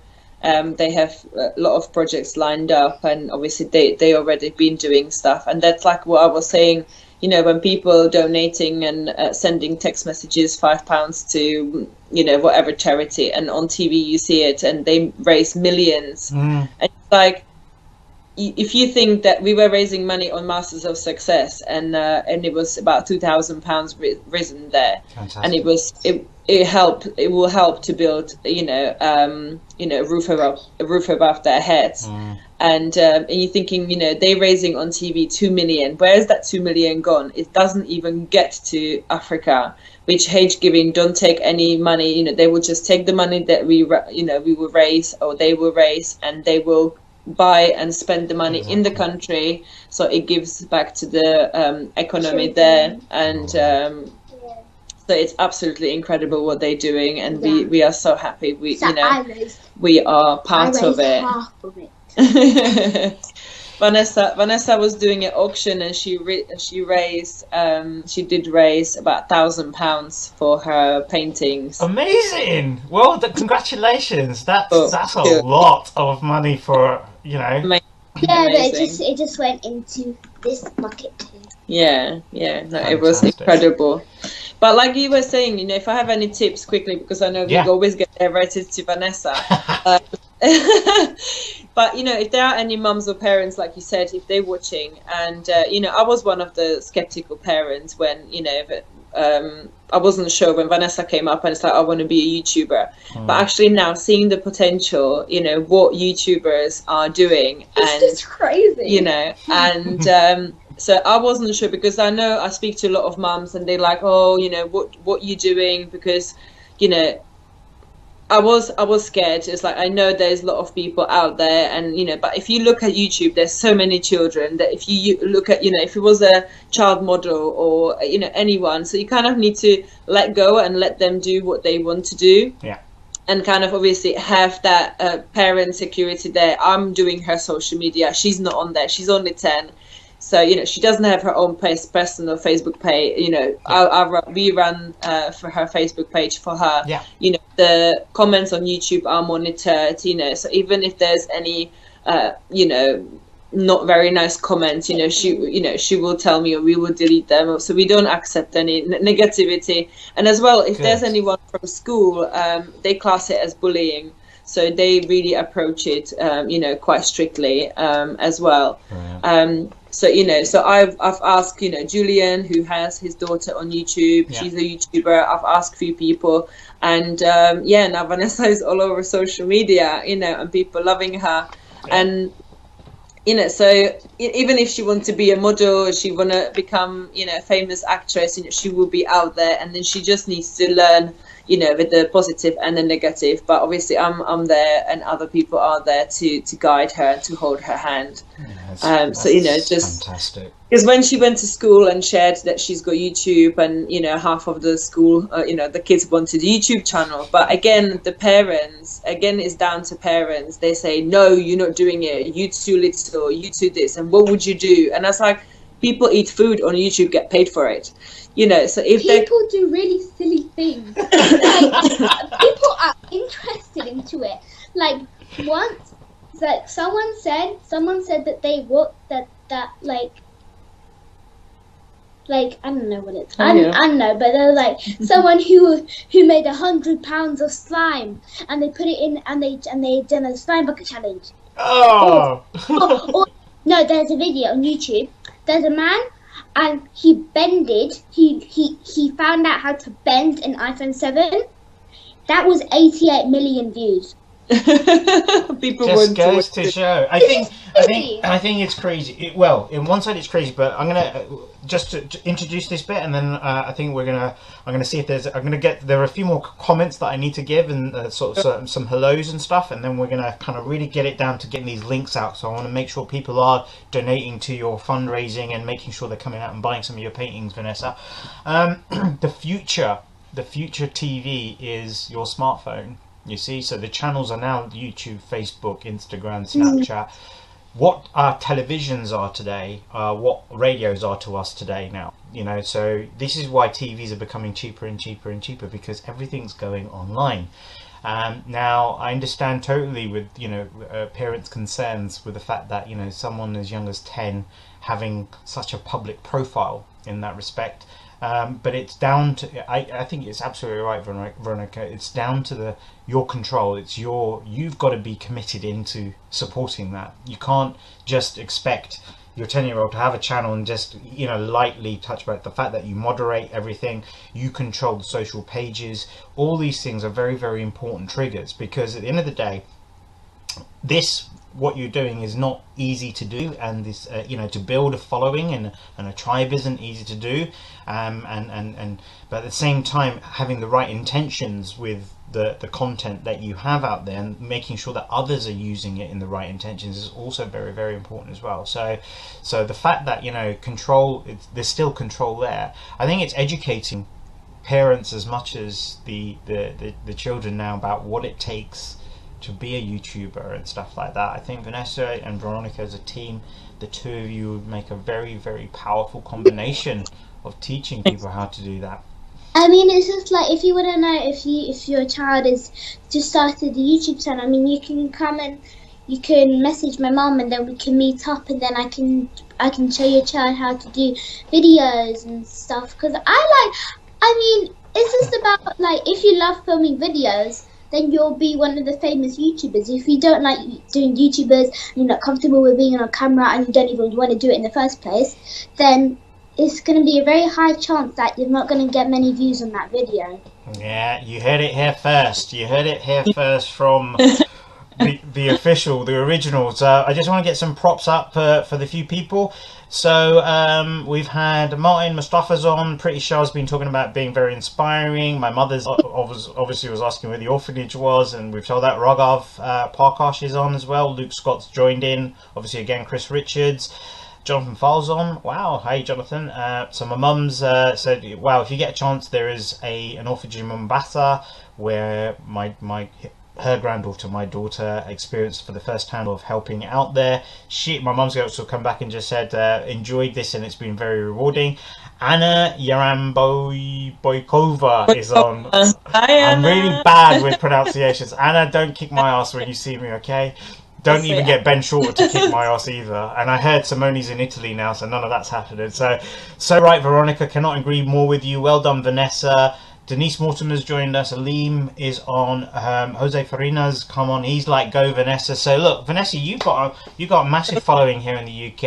They have a lot of projects lined up, and obviously they already been doing stuff. And that's like what I was saying, you know, when people donating and sending text messages, £5 to, you know, whatever charity, and on TV you see it and they raise millions. And it's like, if you think that we were raising money on Masters of Success, and it was about £2,000 risen there. Fantastic. And it will help to build, a roof above their heads. And you're thinking, you know, they're raising on TV 2 million. Where is that 2 million gone? It doesn't even get to Africa, which H Giving don't take any money. You know, they will just take the money that we will raise, or they will raise, and they will buy and spend the money in the country, so it gives back to the economy there. And so it's absolutely incredible what they're doing, and we are so happy we are part of it. Half of it. Vanessa was doing an auction, and she did raise about £1,000 for her paintings. Amazing! Well, congratulations. That's a lot of money for, you know. Amazing. Yeah, but it just went into this bucket too. Yeah, no, it was incredible. But like you were saying, you know, if I have any tips quickly, because I know we always get directed to Vanessa. But, you know, if there are any mums or parents, like you said, if they're watching, and, you know, I was one of the skeptical parents when, you know, I wasn't sure when Vanessa came up and it's like, I want to be a YouTuber. But actually now seeing the potential, you know, what YouTubers are doing. It's just crazy. You know, and so I wasn't sure, because I know I speak to a lot of mums and they're like, oh, you know, what you doing? Because, you know, I was scared. It's like, I know there's a lot of people out there, and, you know, but if you look at YouTube, there's so many children that if you look at, you know, if it was a child model or, you know, anyone, so you kind of need to let go and let them do what they want to do. Yeah. And kind of obviously have that parent security there. I'm doing her social media. She's not on there. She's only 10. So, you know, she doesn't have her own personal Facebook page. You know, we run for her Facebook page for her. Yeah. You know, the comments on YouTube are monitored. You know, so even if there's any, you know, not very nice comments, you know, she will tell me, or we will delete them. So we don't accept any negativity. And as well, if there's anyone from school, they class it as bullying. So they really approach it, you know, quite strictly as well. Right. So, you know, so I've asked, you know, Julian, who has his daughter on YouTube, she's a YouTuber. I've asked a few people, and now Vanessa is all over social media, you know, and people loving her. And, you know, so even if she wants to be a model, she want to become, you know, a famous actress, you know, she will be out there, and then she just needs to learn, you know, with the positive and the negative. But obviously I'm there, and other people are there to guide her and to hold her hand. So, you know, just fantastic. Because when she went to school and shared that she's got YouTube, and, you know, half of the school, you know, the kids wanted a YouTube channel. But again, the parents, it's down to parents. They say, no, you're not doing it. You too little, you too this. And what would you do? And I was like, people eat food on YouTube, get paid for it. You know, so if people do really silly things, like, people are interested into it. Like once, like someone said that they work that like I don't know what it's. I don't know, but they were like someone who made 100 pounds of slime, and they put it in, and they done a slime bucket challenge. Oh. Or no, there's a video on YouTube. There's a man, and he bended. He found out how to bend an iPhone 7. That was 88 million views. People just goes to show. I think it's crazy. Well, in one side it's crazy, but I'm gonna just to introduce this bit, and then I think I'm gonna see if there are a few more comments that I need to give, and sort of some hellos and stuff, and then we're gonna kind of really get it down to getting these links out. So I want to make sure people are donating to your fundraising and making sure they're coming out and buying some of your paintings, Vanessa. The future TV is your smartphone. You see, so the channels are now YouTube, Facebook, Instagram, Snapchat. what our televisions are today, what radios are to us today now. So this is why TVs are becoming cheaper and cheaper and cheaper, because everything's going online. Now, I understand totally with parents' concerns with the fact that someone as young as 10 having such a public profile in that respect. But it's down to, I think it's absolutely right, Veronica. It's down to your control. You've got to be committed into supporting that. You can't just expect your 10-year-old to have a channel and just lightly touch about the fact that you moderate everything, you control the social pages. All these things are very, very important triggers, because at the end of the day, what you're doing is not easy to do, and this to build a following and a tribe isn't easy to do, but at the same time, having the right intentions with the content that you have out there and making sure that others are using it in the right intentions is also very, very important as well. So the fact that control, there's still control there. I think it's educating parents as much as the children now about what it takes to be a YouTuber and stuff like that. I think Vanessa and Veronica as a team, the two of you would make a very, very powerful combination of teaching people how to do that. I mean, it's just like, if you want to know if your child is just started a YouTube channel, I mean, you can come and you can message my mum, and then we can meet up, and then I can show your child how to do videos and stuff. Because it's just about, like, if you love filming videos, then you'll be one of the famous YouTubers. If you don't like doing YouTubers, and you're not comfortable with being on camera, and you don't even want to do it in the first place, then it's going to be a very high chance that you're not going to get many views on that video. Yeah, you heard it here first. You heard it here first from the official, the original. So I just want to get some props up for the few people. So we've had Martin Mustafa's on. Pretty sure has been talking about being very inspiring. My mother's obviously was asking where the orphanage was, and we've told that. Raghav Parkash is on as well. Luke Scott's joined in. Obviously, again, Chris Richards. Jonathan Fowles on. Wow, hey Jonathan. So my mum's said, wow, if you get a chance, there is an orphanage in Mombasa where her granddaughter, my daughter, experienced for the first time of helping out there. My mum's also come back and just said, enjoyed this and it's been very rewarding. Anna Yaramboykova is on. Hi, Anna. I'm really bad with pronunciations. Anna, don't kick my ass when you see me, okay? Don't even get Ben Shorter to kick my ass either. And I heard Simone's in Italy now, so none of that's happening. So right, Veronica, cannot agree more with you. Well done, Vanessa. Denise Mortimer's joined us. Aleem is on. Jose Farina's come on. He's like, go Vanessa. So look, Vanessa, you've got a massive following here in the UK.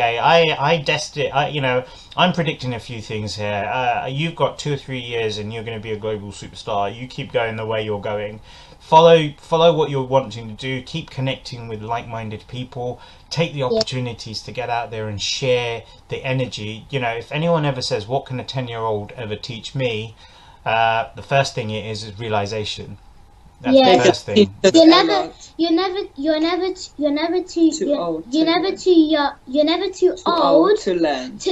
I'm predicting a few things here. You've got 2 or 3 years and you're going to be a global superstar. You keep going the way you're going. Follow what you're wanting to do. Keep connecting with like-minded people. Take the opportunities to get out there and share the energy. If anyone ever says, what can a 10-year-old ever teach me? The first thing is realization. That's the first thing. You're never too old to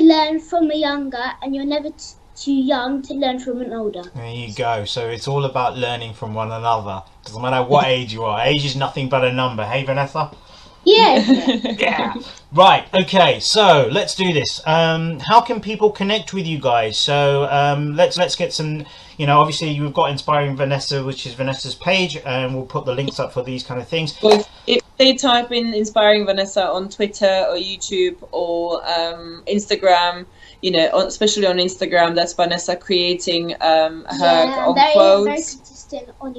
learn from a younger, and you're never too young to learn from an older. There you go. So it's all about learning from one another. Doesn't matter what age you are. Age is nothing but a number. Hey, Vanessa? Yeah. Yeah. Right. Okay. So let's do this. How can people connect with you guys? So let's get some. Obviously you've got Inspiring Vanessa, which is Vanessa's page, and we'll put the links up for these kind of things. Well, if they type in Inspiring Vanessa on Twitter or YouTube or Instagram, especially on Instagram, that's Vanessa creating her own quotes. Very consistent on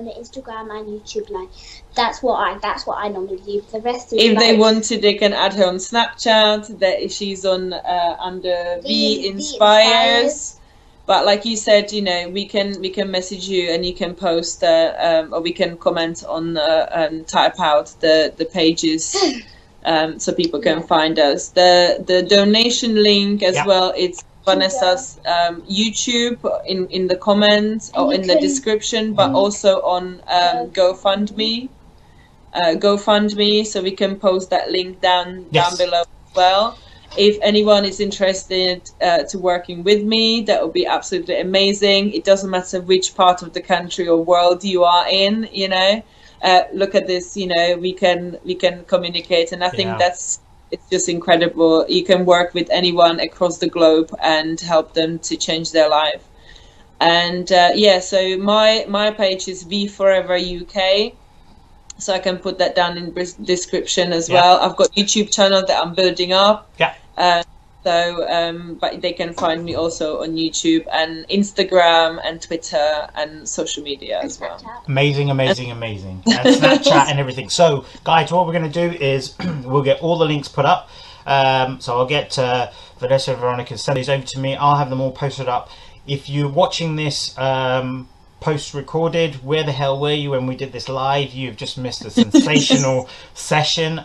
Instagram and YouTube. Like that's what I normally do. The rest is if they wanted, they can add her on Snapchat. That she's on under V Inspires. But like you said, we can message you and you can post or we can comment on and type out the pages so people can find us. The donation link as well. It's Vanessa's YouTube in the comments or in the description, but also on GoFundMe. So we can post that link down below as well. If anyone is interested to working with me, that would be absolutely amazing. It doesn't matter which part of the country or world you are in, look at this, you know, we can communicate. And I think Yeah. it's just incredible. You can work with anyone across the globe and help them to change their life. And so my page is V Forever UK. So I can put that down in description as well. I've got YouTube channel that I'm building up. Yeah. But they can find me also on YouTube and Instagram and Twitter and social media as well. Amazing. And Snapchat and everything. So, guys, what we're going to do is we'll get all the links put up. So I'll get Vanessa and Veronica to send these over to me. I'll have them all posted up. If you're watching this post-recorded, where the hell were you when we did this live? You've just missed a sensational session.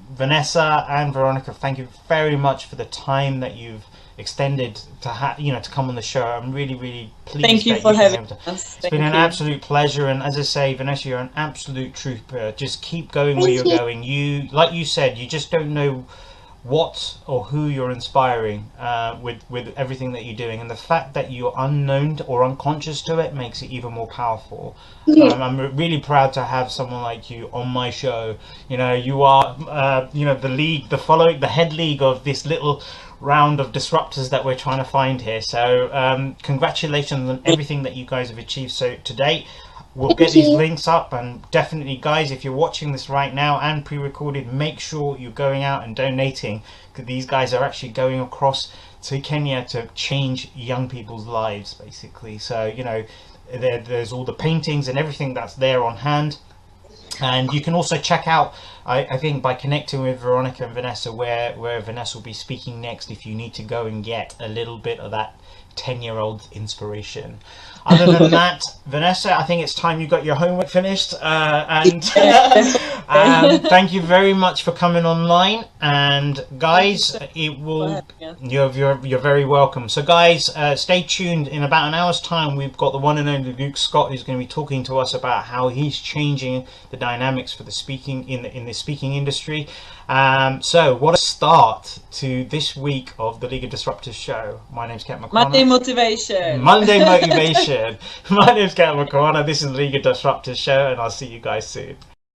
Vanessa and Veronica, thank you very much for the time that you've extended to come on the show. I'm really, really pleased. Thank you for having us. It's been an absolute pleasure, and as I say, Vanessa, you're an absolute trooper. Just keep going where you're going. You, like you said, you just don't know what or who you're inspiring with everything that you're doing, and the fact that you're unknown or unconscious to it makes it even more powerful. I'm really proud to have someone like you on my show. You know, you are the head league of this little round of disruptors that we're trying to find here. So congratulations on everything that you guys have achieved to date. We'll get these links up, and definitely, guys, if you're watching this right now and pre-recorded, make sure you're going out and donating, because these guys are actually going across to Kenya to change young people's lives, basically. So, you know, there's all the paintings and everything that's there on hand. And you can also check out, I think, by connecting with Veronica and Vanessa, where Vanessa will be speaking next, if you need to go and get a little bit of that 10-year-old inspiration. Other than that, Vanessa, I think it's time you got your homework finished. And thank you very much for coming online. And guys, you're very welcome. So guys, stay tuned. In about an hour's time, we've got the one and only Luke Scott, who's going to be talking to us about how he's changing the dynamics for the speaking in the speaking industry. So what a start to this week of the League of Disruptors show. My name's Ketan Makwana. Monday motivation. My name's Ketan Makwana. This is the League of Disruptors show, and I'll see you guys soon.